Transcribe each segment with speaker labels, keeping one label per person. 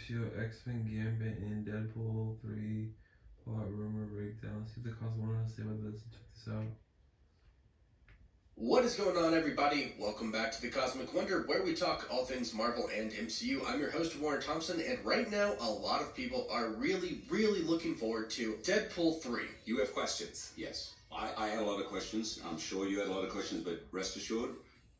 Speaker 1: Shield, X-Men, Gambit, and Deadpool 3 plot rumor breakdown. See the cost one to say about this. Check this out.
Speaker 2: What is going on, everybody? Welcome back to the Cosmic Wonder, where we talk all things Marvel and MCU. I'm your host, Warren Thompson, and right now, a lot of people are really looking forward to Deadpool 3.
Speaker 3: You have questions? Yes. I had a lot of questions. I'm sure you had a lot of questions, but rest assured,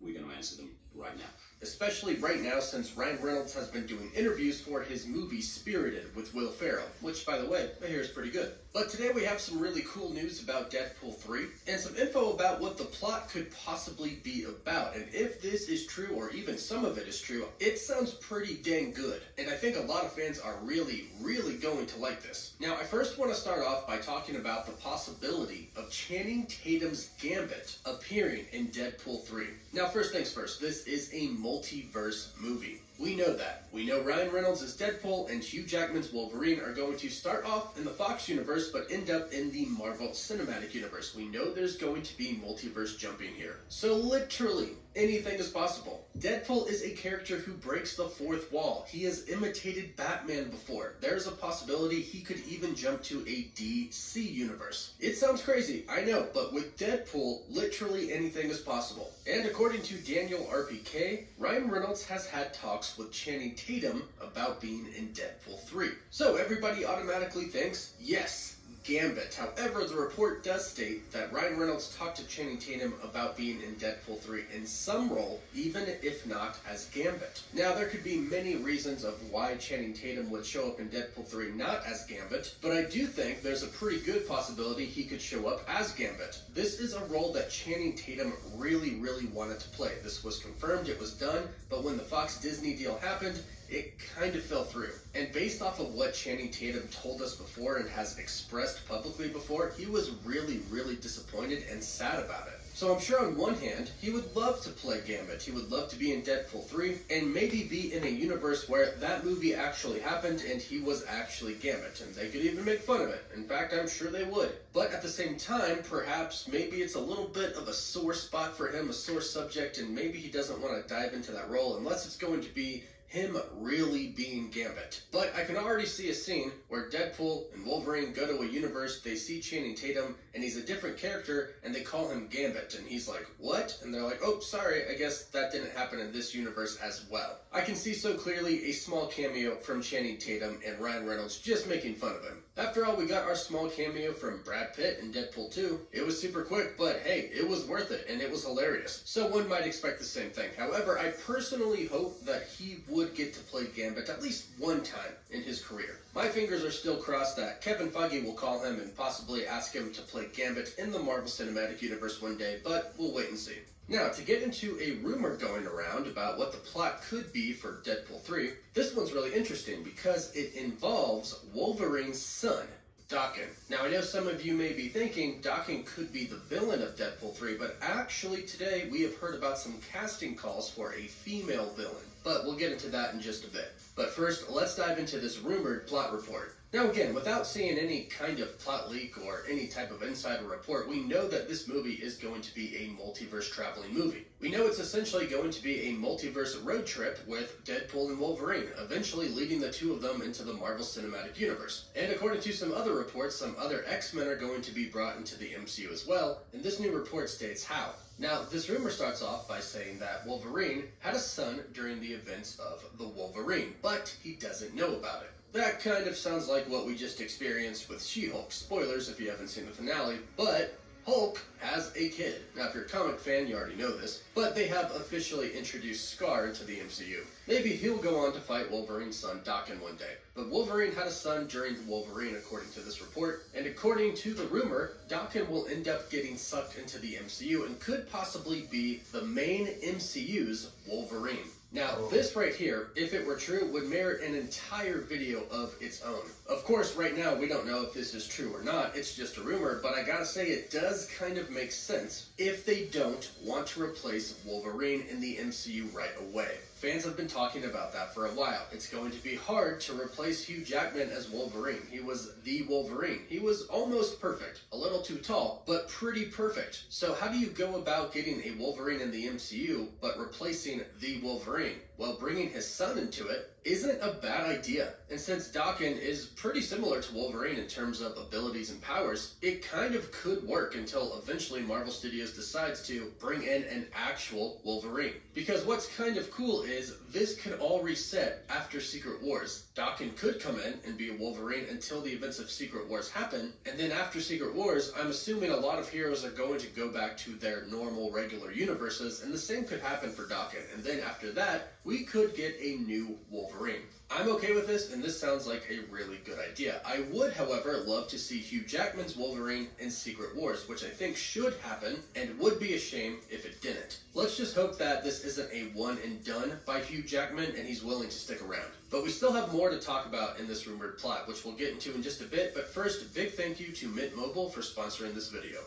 Speaker 3: we're going to answer them right now.
Speaker 2: Especially right now, since Ryan Reynolds has been doing interviews for his movie Spirited with Will Ferrell, which, by the way, I hear is pretty good. But today we have some really cool news about Deadpool 3, and some info about what the plot could possibly be about. And if this is true, or even some of it is true, it sounds pretty dang good. And I think a lot of fans are really going to like this. Now, I first want to start off by talking about the possibility of Channing Tatum's Gambit appearing in Deadpool 3. Now, first things first, this is a multiverse movie. We know that. We know Ryan Reynolds as Deadpool and Hugh Jackman's Wolverine are going to start off in the Fox universe but end up in the Marvel Cinematic Universe. We know there's going to be multiverse jumping here. So literally, anything is possible. Deadpool is a character who breaks the fourth wall. He has imitated Batman before. There's a possibility he could even jump to a DC universe. It sounds crazy, I know, but with Deadpool, literally anything is possible. And according to Daniel RPK, Ryan Reynolds has had talks with Channing Tatum about being in Deadpool 3. So everybody automatically thinks, yes, Gambit. However, the report does state that Ryan Reynolds talked to Channing Tatum about being in Deadpool 3 in some role, even if not as Gambit. Now, there could be many reasons of why Channing Tatum would show up in Deadpool 3 not as Gambit, but I do think there's a pretty good possibility he could show up as Gambit. This is a role that Channing Tatum really wanted to play. This was confirmed, it was done, but when the Fox Disney deal happened, it kind of fell through. And based off of what Channing Tatum told us before and has expressed publicly before, he was really disappointed and sad about it. So I'm sure on one hand, he would love to play Gambit. He would love to be in Deadpool 3 and maybe be in a universe where that movie actually happened and he was actually Gambit. And they could even make fun of it. In fact, I'm sure they would. But at the same time, perhaps maybe it's a little bit of a sore spot for him, a sore subject, and maybe he doesn't want to dive into that role unless it's going to be him really being Gambit. But I can already see a scene where Deadpool and Wolverine go to a universe, they see Channing Tatum, and he's a different character, and they call him Gambit, and he's like, what? And they're like, oh, sorry, I guess that didn't happen in this universe as well. I can see so clearly a small cameo from Channing Tatum and Ryan Reynolds just making fun of him. After all, we got our small cameo from Brad Pitt in Deadpool 2. It was super quick, but hey, it was worth it, and it was hilarious. So one might expect the same thing. However, I personally hope that he would get to play Gambit at least one time in his career. My fingers are still crossed that Kevin Feige will call him and possibly ask him to play Gambit in the Marvel Cinematic Universe one day, but we'll wait and see. Now, to get into a rumor going around about what the plot could be for Deadpool 3, this one's really interesting because it involves Wolverine's son, Daken. Now, I know some of you may be thinking Daken could be the villain of Deadpool 3, but actually today we have heard about some casting calls for a female villain. But we'll get into that in just a bit. But first, let's dive into this rumored plot report. Now again, without seeing any kind of plot leak or any type of insider report, we know that this movie is going to be a multiverse traveling movie. We know it's essentially going to be a multiverse road trip with Deadpool and Wolverine, eventually leading the two of them into the Marvel Cinematic Universe. And according to some other reports, some other X-Men are going to be brought into the MCU as well, and this new report states how. Now, this rumor starts off by saying that Wolverine had a son during the events of the Wolverine, but he doesn't know about it. That kind of sounds like what we just experienced with She-Hulk. Spoilers if you haven't seen the finale, but Hulk has a kid. Now, if you're a comic fan, you already know this, but they have officially introduced Scar into the MCU. Maybe he'll go on to fight Wolverine's son, Daken, one day. But Wolverine had a son during the Wolverine, according to this report, and according to the rumor, Daken will end up getting sucked into the MCU and could possibly be the main MCU's Wolverine. Now, this right here, if it were true, would merit an entire video of its own. Of course, right now, we don't know if this is true or not, it's just a rumor, but I gotta say it does kind of make sense if they don't want to replace Wolverine in the MCU right away. Fans have been talking about that for a while. It's going to be hard to replace Hugh Jackman as Wolverine. He was the Wolverine. He was almost perfect. A little too tall, but pretty perfect. So how do you go about getting a Wolverine in the MCU, but replacing the Wolverine? Well, bringing his son into it isn't a bad idea. And since Daken is pretty similar to Wolverine in terms of abilities and powers, it kind of could work until eventually Marvel Studios decides to bring in an actual Wolverine. Because what's kind of cool is this could all reset after Secret Wars. Daken could come in and be a Wolverine until the events of Secret Wars happen, and then after Secret Wars, I'm assuming a lot of heroes are going to go back to their normal, regular universes, and the same could happen for Daken. And then after that, we could get a new Wolverine. I'm okay with this, and this sounds like a really good idea. I would, however, love to see Hugh Jackman's Wolverine in Secret Wars, which I think should happen, and would be a shame if it didn't. Let's just hope that this isn't a one and done by Hugh Jackman, and he's willing to stick around. But we still have more to talk about in this rumored plot, which we'll get into in just a bit, but first, big thank you to Mint Mobile for sponsoring this video.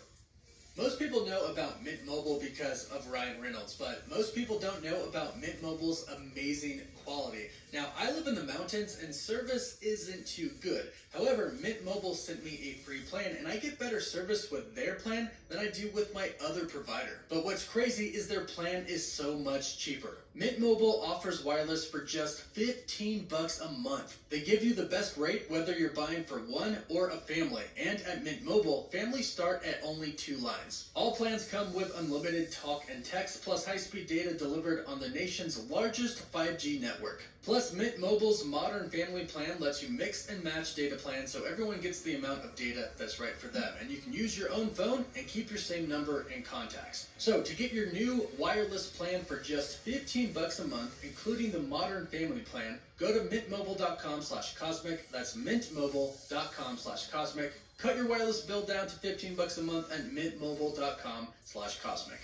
Speaker 2: Most people know about Mint Mobile because of Ryan Reynolds, but most people don't know about Mint Mobile's amazing quality. Now, I live in the mountains and service isn't too good. However, Mint Mobile sent me a free plan and I get better service with their plan than I do with my other provider. But what's crazy is their plan is so much cheaper. Mint Mobile offers wireless for just 15 bucks a month. They give you the best rate whether you're buying for one or a family. And at Mint Mobile, families start at only 2 lines. All plans come with unlimited talk and text plus high-speed data delivered on the nation's largest 5G network. Plus, Mint Mobile's modern family plan lets you mix and match data plans so everyone gets the amount of data that's right for them. And you can use your own phone and keep your same number and contacts. So to get your new wireless plan for just 15 bucks a month, including the modern family plan, go to mintmobile.com/cosmic. That's mintmobile.com/cosmic. Cut your wireless bill down to 15 bucks a month at mintmobile.com/cosmic.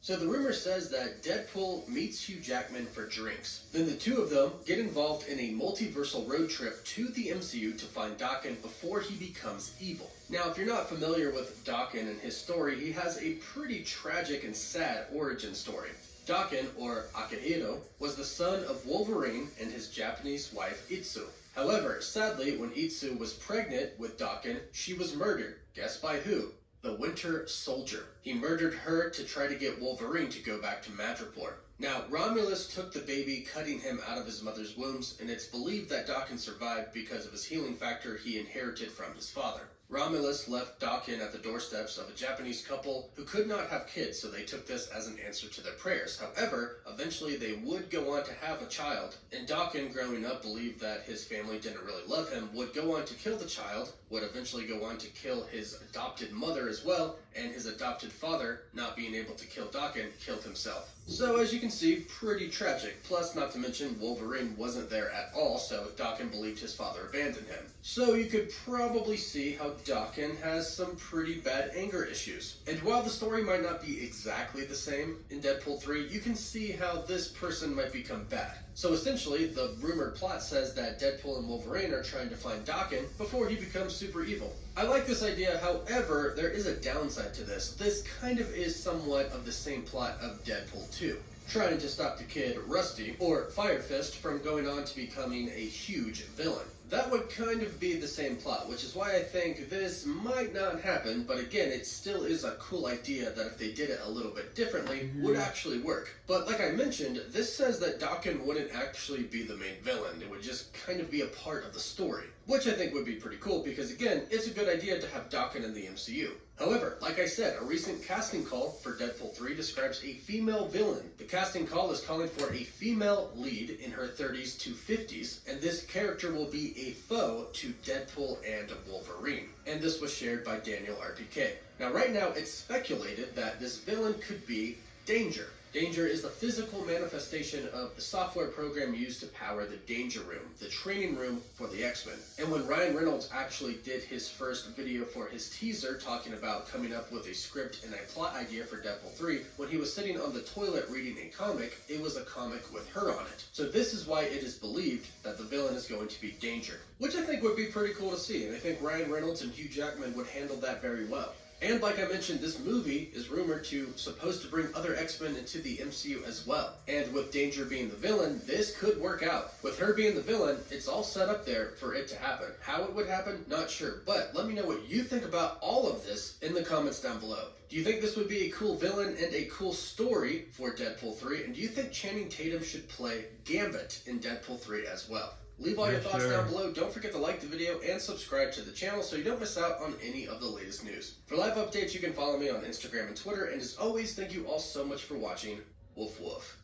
Speaker 2: So the rumor says that Deadpool meets Hugh Jackman for drinks. Then the two of them get involved in a multiversal road trip to the MCU to find Daken before he becomes evil. Now, if you're not familiar with Daken and his story, he has a pretty tragic and sad origin story. Daken, or Akihiro, was the son of Wolverine and his Japanese wife Itsu. However, sadly, when Itsu was pregnant with Daken, she was murdered. Guess by who? The Winter Soldier. He murdered her to try to get Wolverine to go back to Madripoor. Now, Romulus took the baby, cutting him out of his mother's wombs, and it's believed that Daken survived because of his healing factor he inherited from his father. Romulus left Daken at the doorsteps of a Japanese couple who could not have kids, so they took this as an answer to their prayers. However, eventually they would go on to have a child, and Daken, growing up, believed that his family didn't really love him, would go on to kill the child, would eventually go on to kill his adopted mother as well, and his adopted father, not being able to kill Daken, killed himself. So as you can see, pretty tragic. Plus, not to mention, Wolverine wasn't there at all, so Daken believed his father abandoned him. So you could probably see how Daken has some pretty bad anger issues. And while the story might not be exactly the same in Deadpool 3, you can see how this person might become bad. So essentially, the rumored plot says that Deadpool and Wolverine are trying to find Daken before he becomes super evil. I like this idea, however, there is a downside to this. This kind of is somewhat of the same plot of Deadpool 2. Trying to stop the kid Rusty, or Fire Fist, from going on to becoming a huge villain. That would kind of be the same plot, which is why I think this might not happen, but again, it still is a cool idea that if they did it a little bit differently, would actually work. But like I mentioned, this says that Daken wouldn't actually be the main villain, it would just kind of be a part of the story. Which I think would be pretty cool, because again, it's a good idea to have Daken in the MCU. However, like I said, a recent casting call for Deadpool 3 describes a female villain. The casting call is calling for a female lead in her 30s to 50s, and this character will be a foe to Deadpool and Wolverine. And this was shared by Daniel RPK. Now right now, it's speculated that this villain could be Danger. Danger is the physical manifestation of the software program used to power the Danger Room, the training room for the X-Men. And when Ryan Reynolds actually did his first video for his teaser talking about coming up with a script and a plot idea for Deadpool 3, when he was sitting on the toilet reading a comic, it was a comic with her on it. So this is why it is believed that the villain is going to be Danger, which I think would be pretty cool to see, and I think Ryan Reynolds and Hugh Jackman would handle that very well. And like I mentioned, this movie is rumored to supposed to bring other X-Men into the MCU as well. And with Danger being the villain, this could work out. With her being the villain, it's all set up there for it to happen. How it would happen, not sure. But let me know what you think about all of this in the comments down below. Do you think this would be a cool villain and a cool story for Deadpool 3? And do you think Channing Tatum should play Gambit in Deadpool 3 as well? Leave all your thoughts down below. Don't forget to like the video and subscribe to the channel so you don't miss out on any of the latest news. For live updates, you can follow me on Instagram and Twitter. And as always, thank you all so much for watching. Woof woof.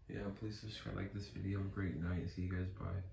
Speaker 1: Yeah, please subscribe, like this video. Great night. See you guys. Bye.